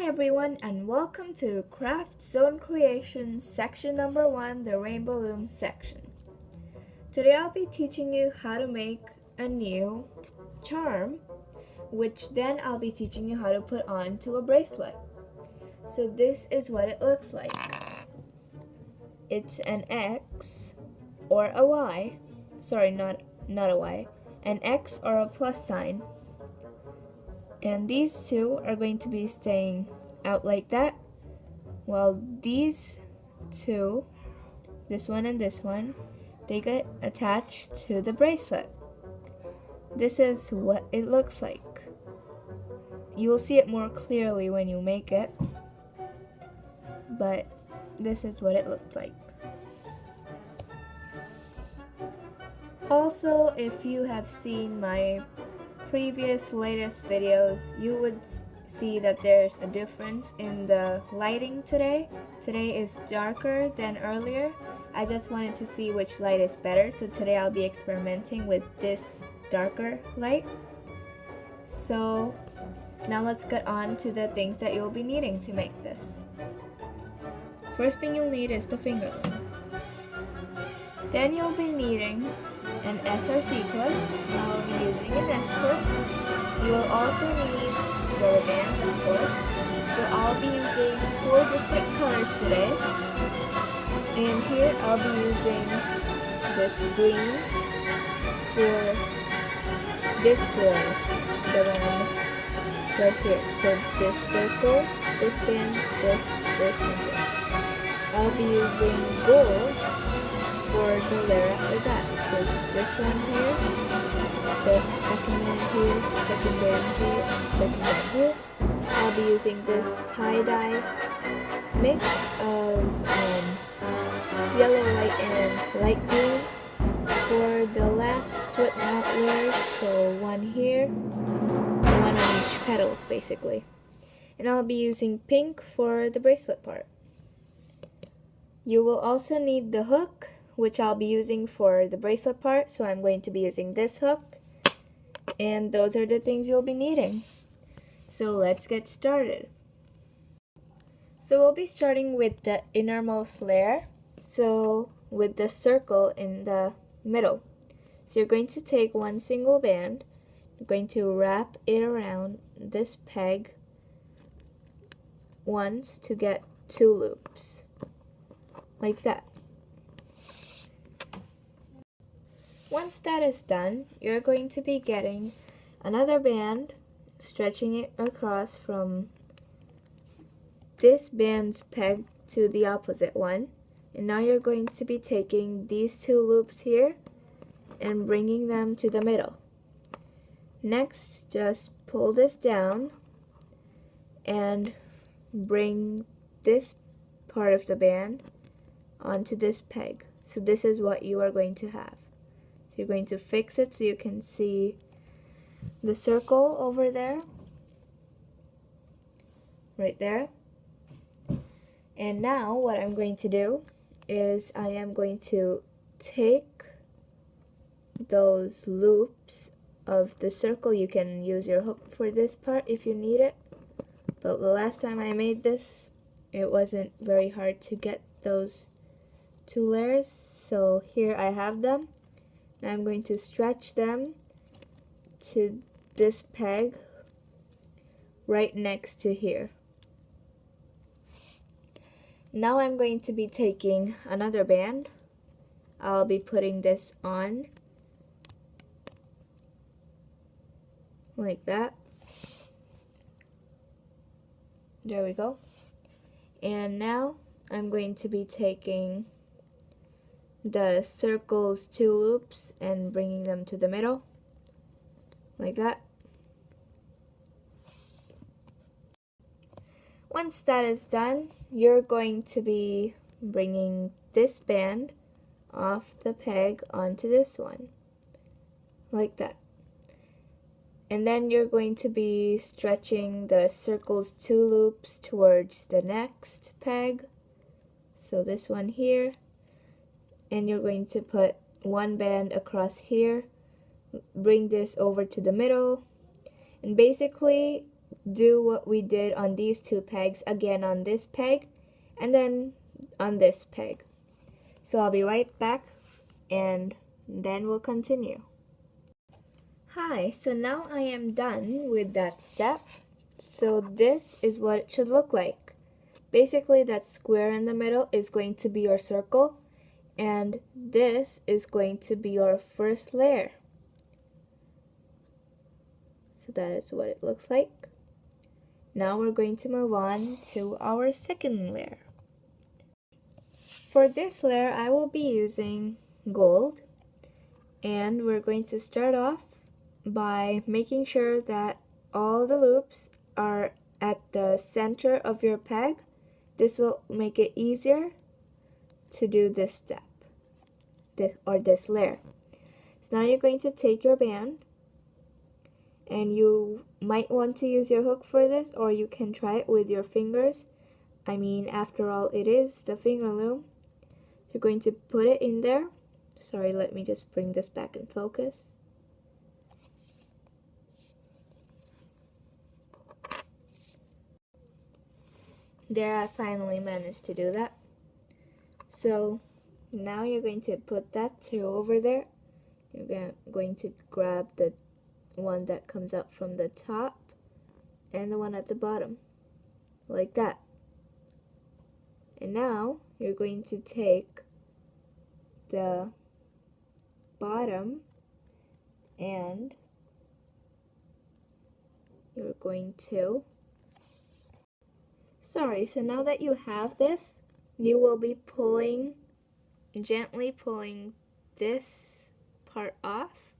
Hi everyone and welcome to Craft Zone Creation section number 1, the Rainbow Loom section. Today I'll be teaching you how to make a new charm, which then I'll be teaching you how to put onto a bracelet. So this is what it looks like. It's an X or a Y, sorry not a Y, an X or a plus sign. And these two are going to be staying out like that, while these two, this one and this one, they get attached to the bracelet. This is what it looks like. You'll see it more clearly when you make it, but this is what it looks like. Also, if you have seen my latest videos, you would see that there's a difference in the lighting today. Today is darker than earlier. I just wanted to see which light is better, so today I'll be experimenting with this darker light. So now let's get on to the things that you'll be needing to make this. First thing you'll need is the finger loom. Then you'll be needing an SRC clip. I'll be using an S clip. You will also need rubber bands, of course. So I'll be using 4 different colors today. And here I'll be using this green for this one, the one right here. So this circle, this band, this, and this. I'll be using gold for the layer after that. So this one here, the second one here, second band here, second band here. I'll be using this tie-dye mix of yellow light and light green for the last slip knot layers. So one here, one on each petal basically. And I'll be using pink for the bracelet part. You will also need the hook, which I'll be using for the bracelet part, so I'm going to be using this hook. And those are the things you'll be needing. So let's get started. So we'll be starting with the innermost layer, so with the circle in the middle. So you're going to take one single band, you're going to wrap it around this peg once to get 2 loops, like that. Once that is done, you're going to be getting another band, stretching it across from this band's peg to the opposite one. And now you're going to be taking these 2 loops here and bringing them to the middle. Next, just pull this down and bring this part of the band onto this peg. So this is what you are going to have. So you're going to fix it so you can see the circle over there, right there. And now what I'm going to do is I am going to take those loops of the circle. You can use your hook for this part if you need it, but the last time I made this, it wasn't very hard to get those 2 layers. So here I have them. I'm going to stretch them to this peg right next to here. Now I'm going to be taking another band. I'll be putting this on like that. There we go. And now I'm going to be taking the circle's 2 loops and bringing them to the middle, like that. Once that is done, you're going to be bringing this band off the peg onto this one, like that. And then you're going to be stretching the circle's 2 loops towards the next peg, so this one here. And you're going to put 1 band across here, bring this over to the middle, and basically do what we did on these two pegs again on this peg and then on this peg. So I'll be right back and then we'll continue. Hi, so now I am done with that step. So this is what it should look like. Basically, that square in the middle is going to be your circle, and this is going to be your first layer. So that is what it looks like. Now we're going to move on to our second layer. For this layer, I will be using gold, and we're going to start off by making sure that all the loops are at the center of your peg. This will make it easier to do this step, this layer. So now you're going to take your band, and you might want to use your hook for this, or you can try it with your fingers. I mean, after all, it is the finger loom. So you're going to put it in there. Sorry, let me just bring this back in focus. There, I finally managed to do that. So now you're going to put that through over there. You're going to grab the one that comes out from the top and the one at the bottom, like that. And now you're going to take the bottom and you're going to so now that you have this, you will be gently pulling this part off,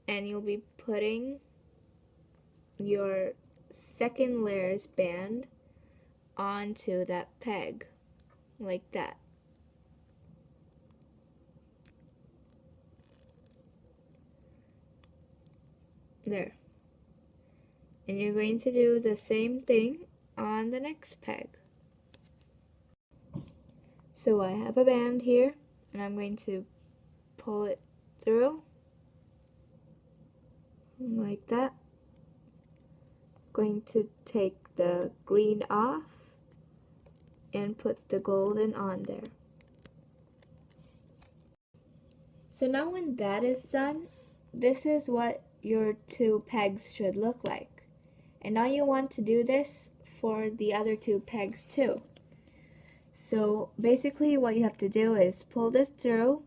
and you'll be putting your second layer's band onto that peg, like that. There. And you're going to do the same thing on the next peg. So I have a band here, and I'm going to pull it through like that. Going to take the green off and put the golden on there. So now when that is done, this is what your two pegs should look like. And now you want to do this for the other two pegs too. So basically what you have to do is pull this through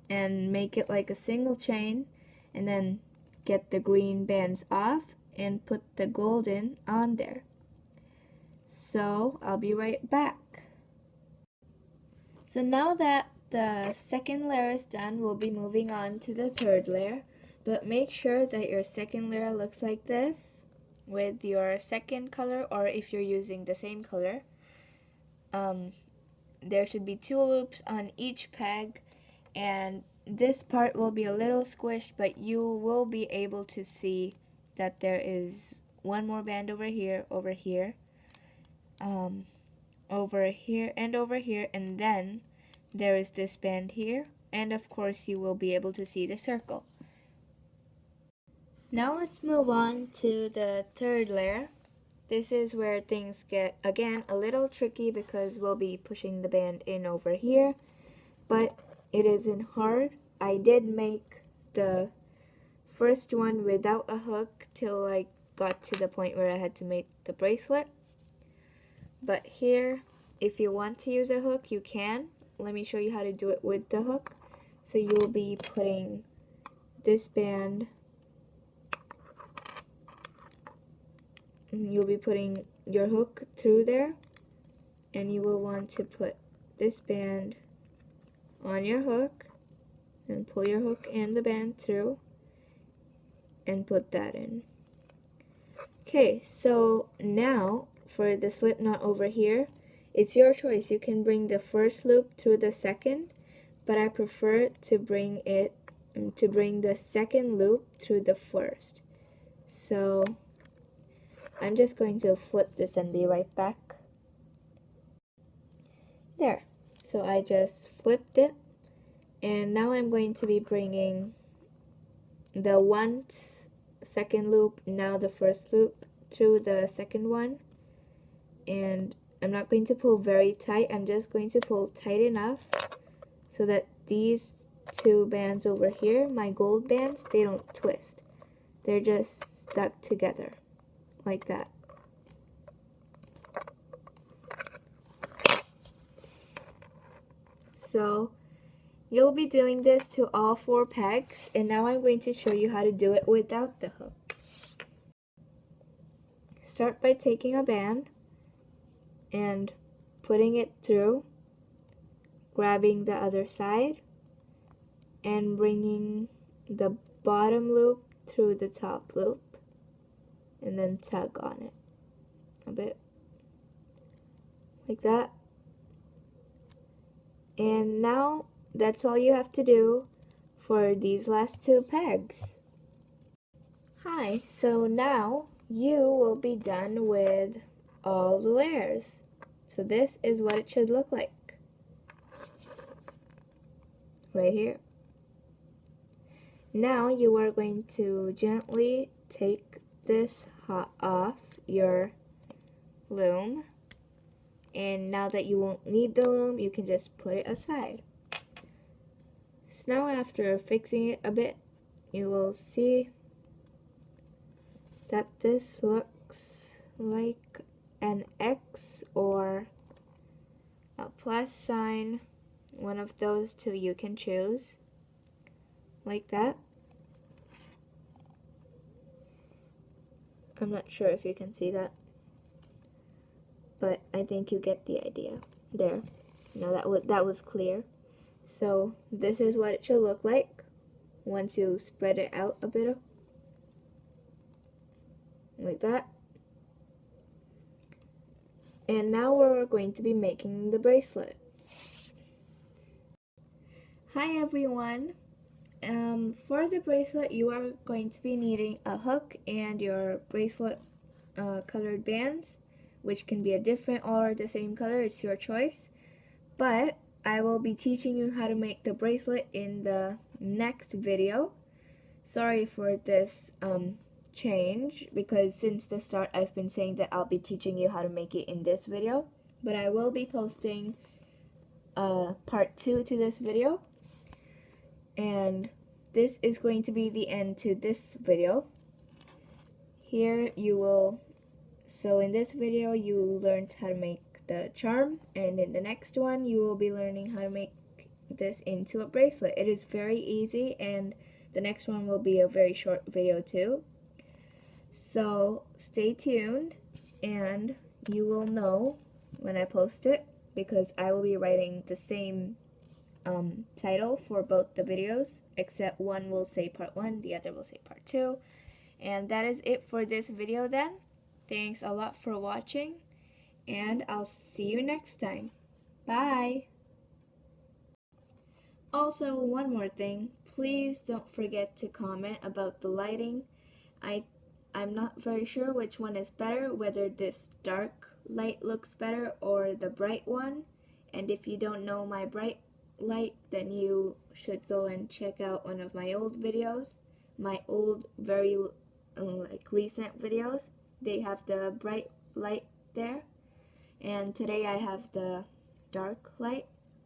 and make it like a single chain, and then get the green bands off and put the golden on there. So I'll be right back. So now that the second layer is done, we'll be moving on to the third layer, but make sure that your second layer looks like this with your second color, or if you're using the same color. There should be 2 loops on each peg, and this part will be a little squished, but you will be able to see that there is one more band over here, over here, and over here, and then there is this band here, and of course you will be able to see the circle. Now let's move on to the third layer. This is where things get, again, a little tricky because we'll be pushing the band in over here, but it isn't hard. I did make the first one without a hook till I got to the point where I had to make the bracelet. But here, if you want to use a hook, you can. Let me show you how to do it with the hook. So you'll be putting this band, you'll be putting your hook through there, and you will want to put this band on your hook and pull your hook and the band through and put that in. Okay, so now for the slip knot over here, it's your choice. You can bring the first loop through the second, but I prefer to bring the second loop through the first. So I'm just going to flip this and be right back. There. So I just flipped it, and now I'm going to be bringing the second loop, now the first loop, through the second one, and I'm not going to pull very tight. I'm just going to pull tight enough so that these two bands over here, my gold bands, they don't twist. They're just stuck together like that. So you'll be doing this to all 4 pegs, and now I'm going to show you how to do it without the hook. Start by taking a band and putting it through, grabbing the other side, and bringing the bottom loop through the top loop, and then tug on it a bit, like that. And now that's all you have to do for these last 2 pegs. Hi, so now you will be done with all the layers. So this is what it should look like. Right here. Now you are going to gently take this off your loom. And now that you won't need the loom, you can just put it aside. So now after fixing it a bit, you will see that this looks like an X or a plus sign. One of those two you can choose, like that. I'm not sure if you can see that, but I think you get the idea. There. Now that was clear. So this is what it should look like once you spread it out a bit, like that. And now we're going to be making the bracelet. Hi everyone. For the bracelet, you are going to be needing a hook and your bracelet colored bands, which can be a different or the same color, it's your choice. But I will be teaching you how to make the bracelet in the next video. Sorry for this change, because since the start I've been saying that I'll be teaching you how to make it in this video, but I will be posting part 2 to this video, and this is going to be the end to this video. Here you will, so in this video you learned how to make the charm, and in the next one you will be learning how to make this into a bracelet. It is very easy, and the next one will be a very short video too. So stay tuned and you will know when I post it, because I will be writing the same title for both the videos, except one will say part 1, the other will say part 2. And that is it for this video then. Thanks a lot for watching, and I'll see you next time. Bye! Also, one more thing, please don't forget to comment about the lighting. I'm not very sure which one is better, whether this dark light looks better or the bright one. And if you don't know my bright light, then you should go and check out one of my old videos, my old very recent videos. They have the bright light there, and today I have the dark light.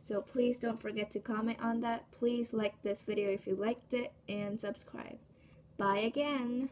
So please don't forget to comment on that. Please like this video if you liked it, and subscribe. Bye again.